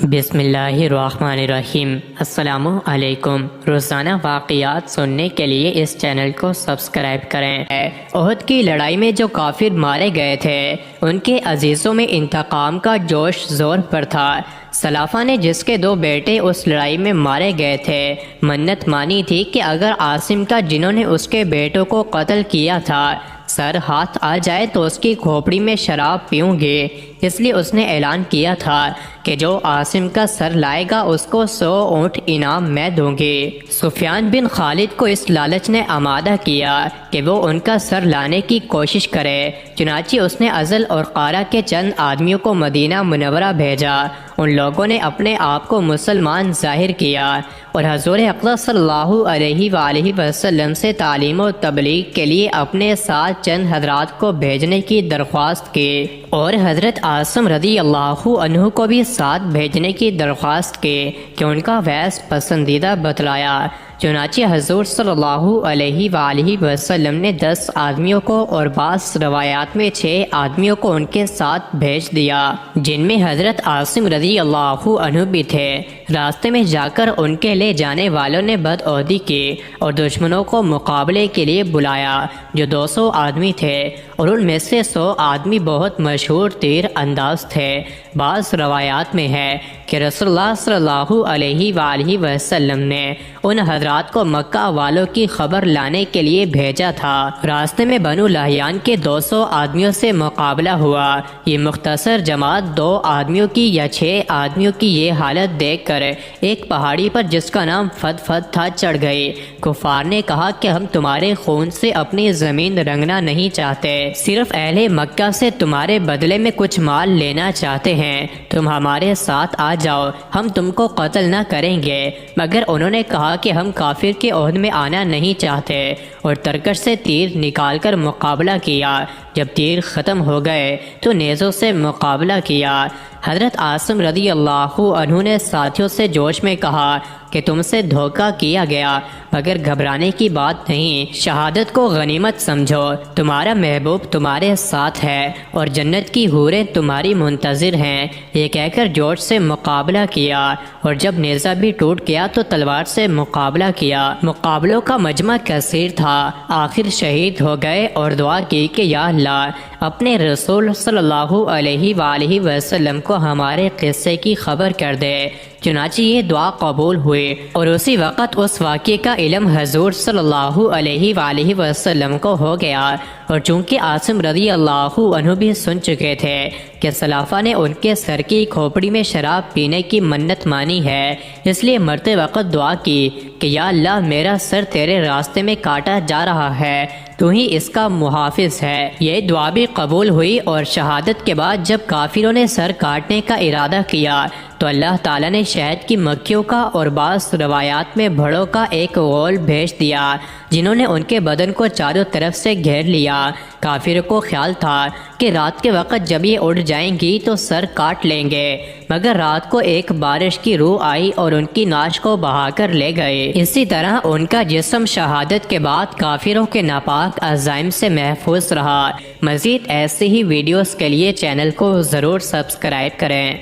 بسم اللہ الرحمن الرحیم۔ السلام علیکم۔ روزانہ واقعات سننے کے لیے اس چینل کو سبسکرائب کریں۔ احد کی لڑائی میں جو کافر مارے گئے تھے ان کے عزیزوں میں انتقام کا جوش زور پر تھا۔ سلافہ نے جس کے 2 بیٹے اس لڑائی میں مارے گئے تھے منت مانی تھی کہ اگر عاصم کا جنہوں نے اس کے بیٹوں کو قتل کیا تھا سر ہاتھ آ جائے تو اس کی کھوپڑی میں شراب پیوں گے، اس لیے اس نے اعلان کیا تھا کہ جو عاصم کا سر لائے گا اس کو 100 اونٹ انعام میں دوں گے۔ سفیان بن خالد کو اس لالچ نے آمادہ کیا کہ وہ ان کا سر لانے کی کوشش کرے، چنانچہ اس نے ازل اور قارہ کے چند آدمیوں کو مدینہ منورہ بھیجا۔ ان لوگوں نے اپنے آپ کو مسلمان ظاہر کیا اور حضور اقدس صلی اللہ علیہ وآلہ وسلم سے تعلیم و تبلیغ کے لیے اپنے ساتھ چند حضرات کو بھیجنے کی درخواست کی، اور حضرت عاصم رضی اللہ عنہ کو بھی ساتھ بھیجنے کی درخواست کی کہ ان کا ویس پسندیدہ بتلایا۔ چنانچہ حضور صلی اللہ علیہ وآلہ وسلم نے 10 آدمیوں کو اور بعض روایات میں 6 آدمیوں کو ان کے ساتھ بھیج دیا، جن میں حضرت عاصم رضی اللہ عنہ بھی تھے۔ راستے میں جا کر ان کے لے جانے والوں نے بدعہدی کی اور دشمنوں کو مقابلے کے لیے بلایا جو 200 آدمی تھے، اور ان میں سے 100 آدمی بہت مشہور تیر انداز تھے۔ بعض روایات میں ہے کہ رسول اللہ صلی اللہ علیہ وآلہ وسلم نے ان حضرات کو مکہ والوں کی خبر لانے کے لیے بھیجا تھا۔ راستے میں بنو لحیان کے 200 آدمیوں سے مقابلہ ہوا۔ یہ مختصر جماعت 2 آدمیوں کی یا 6 آدمیوں کی یہ حالت دیکھ کر ایک پہاڑی پر جس کا نام فدفد تھا چڑھ گئی۔ کفار نے کہا کہ ہم تمہارے خون سے اپنی زمین رنگنا نہیں چاہتے، صرف اہل مکہ سے تمہارے بدلے میں کچھ مال لینا چاہتے ہیں، تم ہمارے ساتھ آ جاؤ، ہم تم کو قتل نہ کریں گے۔ مگر انہوں نے کہا کہ ہم کافر کے عہد میں آنا نہیں چاہتے، اور ترکش سے تیر نکال کر مقابلہ کیا۔ جب تیر ختم ہو گئے تو نیزوں سے مقابلہ کیا۔ حضرت عاصم رضی اللہ عنہ نے ساتھیوں سے جوش میں کہا کہ تم سے دھوکہ کیا گیا، مگر گھبرانے کی بات نہیں، شہادت کو غنیمت سمجھو، تمہارا محبوب تمہارے ساتھ ہے اور جنت کی حوریں تمہاری منتظر ہیں۔ یہ کہہ کر جوش سے مقابلہ کیا، اور جب نیزہ بھی ٹوٹ گیا تو تلوار سے مقابلہ کیا۔ مقابلوں کا مجمع کثیر تھا، آخر شہید ہو گئے اور دعا کی کہ یا اللہ اپنے رسول صلی اللہ علیہ وآلہ وسلم کو ہمارے قصے کی خبر کر دے۔ چنانچہ یہ دعا قبول ہوئی، اور اسی وقت اس واقعے کا علم حضور صلی اللہ علیہ وآلہ وسلم کو ہو گیا، اور چونکہ عاصم رضی اللہ عنہ بھی سن چکے تھے کہ سلافہ نے ان کے سر کی کھوپڑی میں شراب پینے کی منت مانی ہے، اس لیے مرتے وقت دعا کی کہ یا اللہ میرا سر تیرے راستے میں کاٹا جا رہا ہے، تو ہی اس کا محافظ ہے۔ یہ دعا بھی قبول ہوئی، اور شہادت کے بعد جب کافروں نے سر کاٹنے کا ارادہ کیا تو اللہ تعالیٰ نے شہد کی مکھیوں کا اور بعض روایات میں بھڑوں کا ایک غول بھیج دیا جنہوں نے ان کے بدن کو چاروں طرف سے گھیر لیا۔ کافروں کو خیال تھا کہ رات کے وقت جب یہ اڑ جائیں گی تو سر کاٹ لیں گے، مگر رات کو ایک بارش کی روح آئی اور ان کی ناش کو بہا کر لے گئے۔ اسی طرح ان کا جسم شہادت کے بعد کافروں کے ناپاک عزائم سے محفوظ رہا۔ مزید ایسی ہی ویڈیوز کے لیے چینل کو ضرور سبسکرائب کریں۔